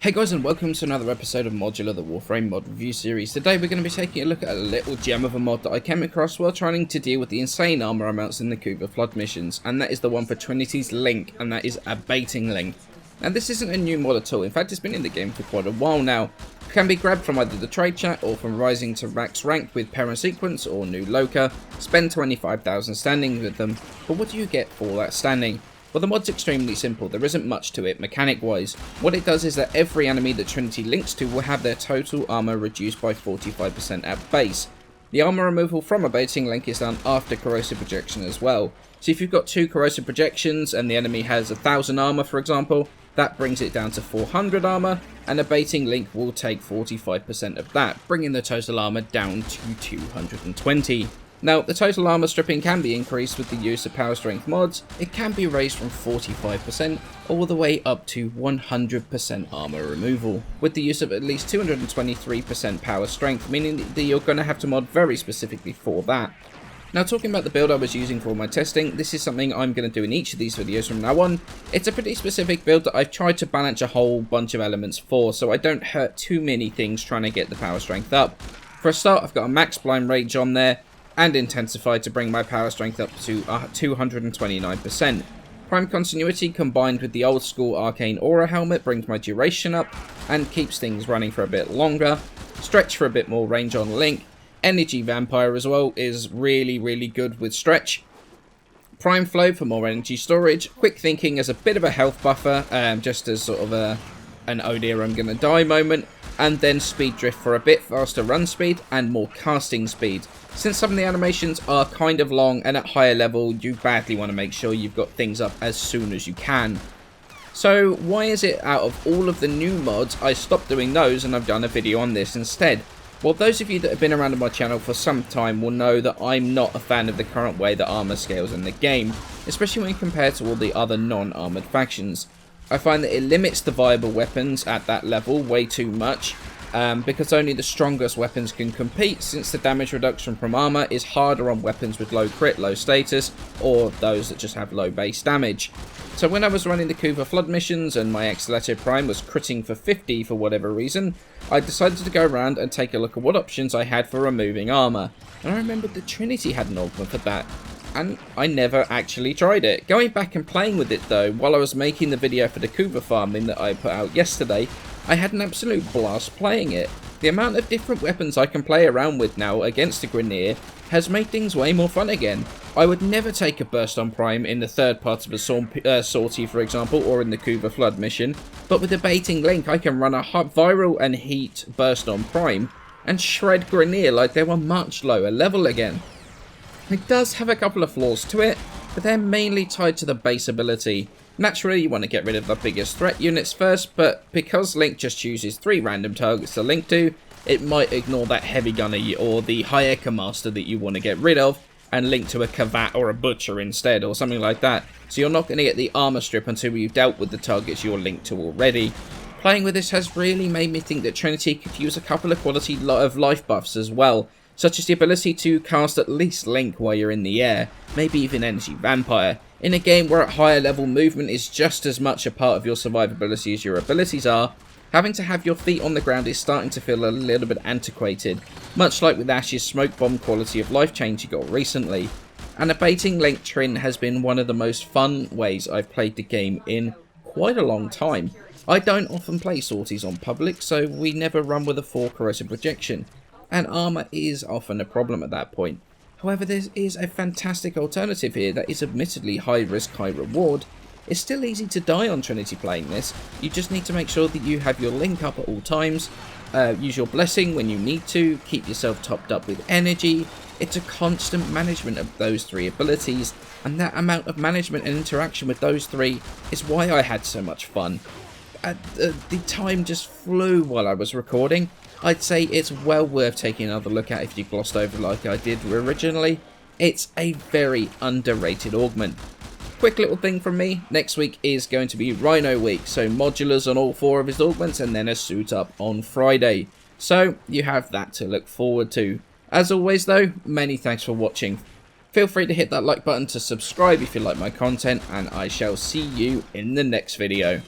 Hey guys, and welcome to another episode of Modular, the Warframe mod review series. Today we're going to be taking a look at a little gem of a mod that I came across while trying to deal with the insane armor amounts in the Cougar Flood missions, and that is the one for Trinity's Link, and that is Abating Link. Now this isn't a new mod at all, in fact it's been in the game for quite a while now. It can be grabbed from either the trade chat or from rising to max rank with Parent Sequence or New Loca. Spend 25,000 standing with them, but what do you get for that standing? Well, the mod's extremely simple, there isn't much to it mechanic-wise. What it does is that every enemy that Trinity links to will have their total armor reduced by 45% at base. The armor removal from Abating Link is done after Corrosive projection as well. So if you've got 2 Corrosive projections and the enemy has 1,000 armor, for example, that brings it down to 400 armor, and Abating Link will take 45% of that, bringing the total armor down to 220. Now, the total armor stripping can be increased with the use of power strength mods. It can be raised from 45% all the way up to 100% armor removal, with the use of at least 223% power strength, meaning that you're going to have to mod very specifically for that. Now, talking about the build I was using for my testing, this is something I'm going to do in each of these videos from now on. It's a pretty specific build that I've tried to balance a whole bunch of elements for, so I don't hurt too many things trying to get the power strength up. For a start, I've got a max blind rage on there, and intensified to bring my power strength up to 229%. Prime continuity combined with the old school arcane aura helmet brings my duration up and keeps things running for a bit longer. Stretch for a bit more range on Link. Energy vampire as well is really good with stretch. Prime flow for more energy storage. Quick thinking as a bit of a health buffer, just as sort of an oh dear I'm gonna die moment. And then speed drift for a bit faster run speed and more casting speed. Since some of the animations are kind of long and at higher level, you badly want to make sure you've got things up as soon as you can. So why is it out of all of the new mods I stopped doing those and I've done a video on this instead? Well, those of you that have been around on my channel for some time will know that I'm not a fan of the current way that armor scales in the game, especially when compared to all the other non-armored factions. I find that it limits the viable weapons at that level way too much, because only the strongest weapons can compete, since the damage reduction from armor is harder on weapons with low crit, low status, or those that just have low base damage. So when I was running the Cougar Flood missions and my Excelsior Prime was critting for 50 for whatever reason, I decided to go around and take a look at what options I had for removing armor, and I remembered that Trinity had an augment for that. And I never actually tried it. Going back and playing with it though, while I was making the video for the Cougar farming that I put out yesterday, I had an absolute blast playing it. The amount of different weapons I can play around with now against the Grineer has made things way more fun again. I would never take a burst on Prime in the third part of a sortie, for example, or in the Cougar Flood mission, but with Abating Link I can run a viral and heat burst on Prime and shred Grineer like they were much lower level again. It does have a couple of flaws to it, but they're mainly tied to the base ability. Naturally, you want to get rid of the biggest threat units first, but because Link just chooses 3 random targets to link to, it might ignore that heavy gunner or the high echo master that you want to get rid of, and link to a Kavat or a Butcher instead, or something like that. So you're not going to get the armor strip until you've dealt with the targets you're linked to already. Playing with this has really made me think that Trinity could use a couple of quality of life buffs as well, such as the ability to cast at least Link while you're in the air, maybe even Energy Vampire, in a game where at higher level movement is just as much a part of your survivability as your abilities are. Having to have your feet on the ground is starting to feel a little bit antiquated, much like with Ash's smoke bomb quality of life change you got recently. And Abating Link Trin has been one of the most fun ways I've played the game in quite a long time. I don't often play sorties on public, so we never run with a 4 corrosive projection, and armor is often a problem at that point. However, there is a fantastic alternative here that is admittedly high risk, high reward. It's still easy to die on Trinity playing this. You just need to make sure that you have your Link up at all times, use your blessing when you need to, keep yourself topped up with energy. It's a constant management of those 3 abilities, and that amount of management and interaction with those 3 is why I had so much fun. The time just flew while I was recording. I'd say it's well worth taking another look at if you glossed over like I did originally. It's a very underrated augment. Quick little thing from me, next week is going to be Rhino week, so modulars on all 4 of his augments and then a suit up on Friday. So you have that to look forward to. As always though, many thanks for watching. Feel free to hit that like button to subscribe if you like my content, and I shall see you in the next video.